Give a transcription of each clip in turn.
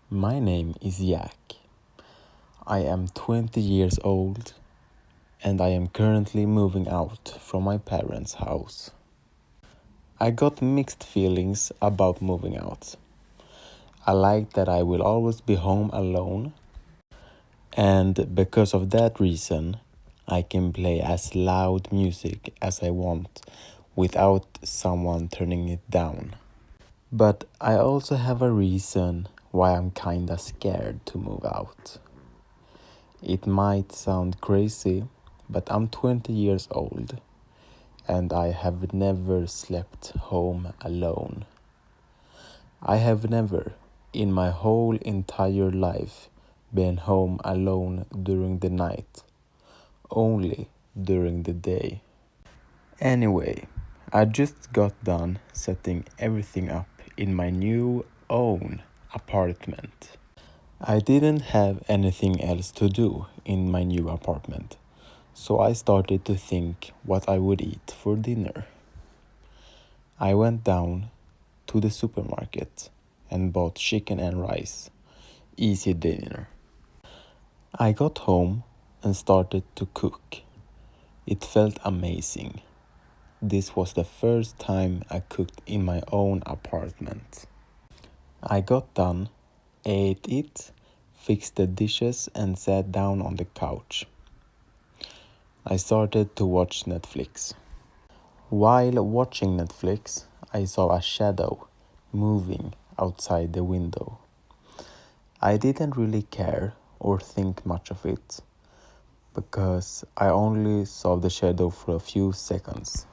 My name is Jack. I am 20 years old and I am currently moving out from my parents' house. I got mixed feelings about moving out. I like that I will always be home alone, and because of that reason, I can play as loud music as I want without someone turning it down. But I also have a reason why I'm kinda scared to move out. It might sound crazy, but I'm 20 years old and I have never slept home alone. I have never, in my whole entire life, been home alone during the night, only during the day. Anyway, I just got done setting everything up in my new own apartment. I didn't have anything else to do in my new apartment, so I started to think what I would eat for dinner. I went down to the supermarket and bought chicken and rice, easy dinner. I got home and started to cook. It felt amazing. This was the first time I cooked in my own apartment. I got done, ate it, fixed the dishes and sat down on the couch. I started to watch Netflix. While watching Netflix, I saw a shadow moving outside the window. I didn't really care or think much of it because I only saw the shadow for a few seconds.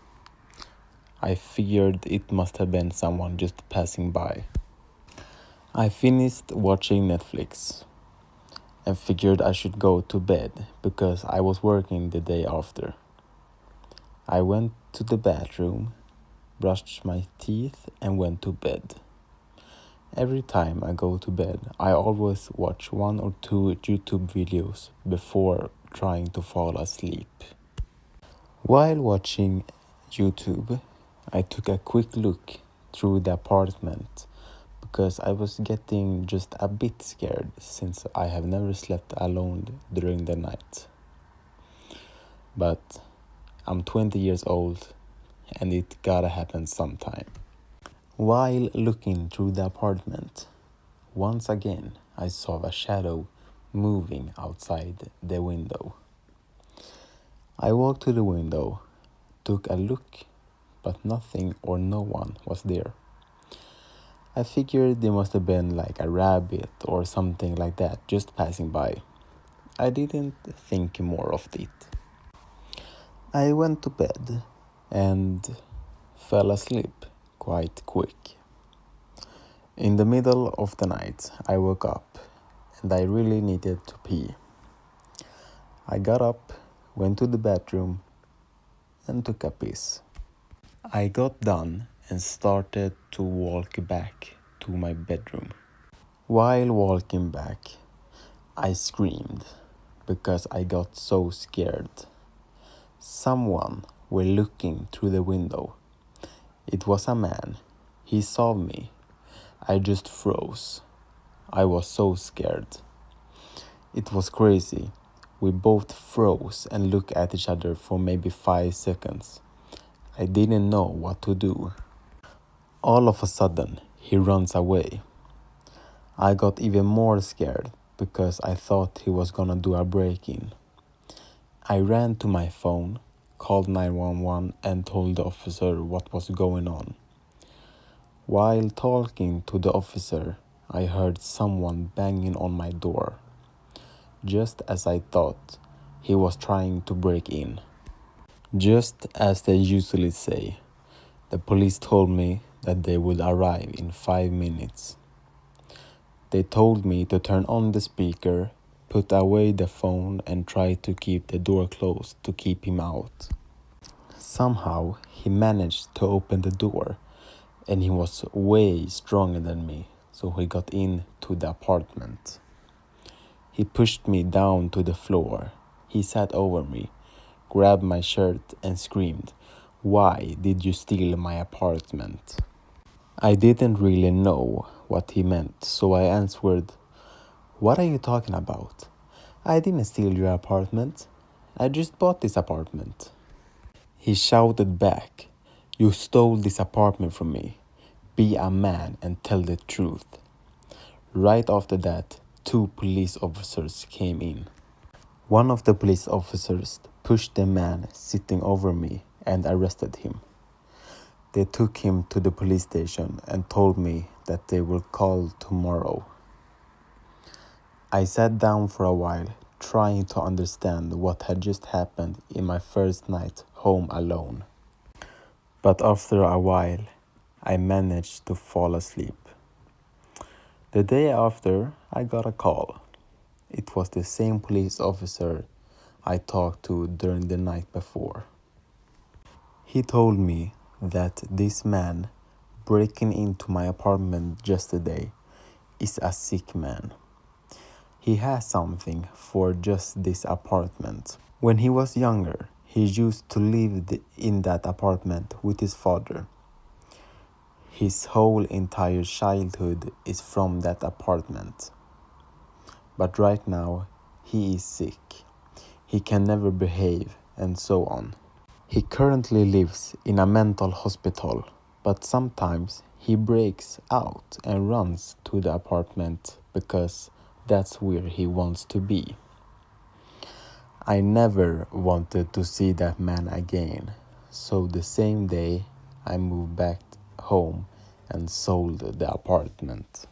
I figured it must have been someone just passing by. I finished watching Netflix and figured I should go to bed because I was working the day after. I went to the bathroom, brushed my teeth and went to bed. Every time I go to bed, I always watch 1 or 2 YouTube videos before trying to fall asleep. While watching YouTube, I took a quick look through the apartment because I was getting just a bit scared since I have never slept alone during the night. But I'm 20 years old and it gotta happen sometime. While looking through the apartment, once again I saw a shadow moving outside the window. I walked to the window, took a look, but nothing or no one was there. I figured there must have been like a rabbit or something like that just passing by. I didn't think more of it. I went to bed and fell asleep quite quick. In the middle of the night, I woke up and I really needed to pee. I got up, went to the bathroom, and took a piss. I got done and started to walk back to my bedroom. While walking back, I screamed because I got so scared. Someone were looking through the window. It was a man. He saw me. I just froze. I was so scared. It was crazy. We both froze and looked at each other for maybe 5 seconds. I didn't know what to do. All of a sudden, he runs away. I got even more scared because I thought he was gonna do a break-in. I ran to my phone, called 911 and told the officer what was going on. While talking to the officer, I heard someone banging on my door. Just as I thought, he was trying to break in. Just as they usually say, the police told me that they would arrive in 5 minutes. They told me to turn on the speaker, put away the phone and try to keep the door closed to keep him out. Somehow he managed to open the door and he was way stronger than me, so he got into the apartment. He pushed me down to the floor. He sat over me, grabbed my shirt and screamed, "Why did you steal my apartment?" I didn't really know what he meant, so I answered, What are you talking about? I didn't steal your apartment. I just bought this apartment. He shouted back, You stole this apartment from me. Be a man and tell the truth. Right after that, 2 police officers came in. One of the police officers pushed the man sitting over me and arrested him. They took him to the police station and told me that they will call tomorrow. I sat down for a while, trying to understand what had just happened in my first night home alone. But after a while, I managed to fall asleep. The day after, I got a call. It was the same police officer I talked to during the night before. He told me that this man breaking into my apartment yesterday is a sick man. He has something for just this apartment. When he was younger, he used to live in that apartment with his father. His whole entire childhood is from that apartment. But right now, he is sick. He can never behave, and so on. He currently lives in a mental hospital, but sometimes he breaks out and runs to the apartment because that's where he wants to be. I never wanted to see that man again, so the same day I moved back home and sold the apartment.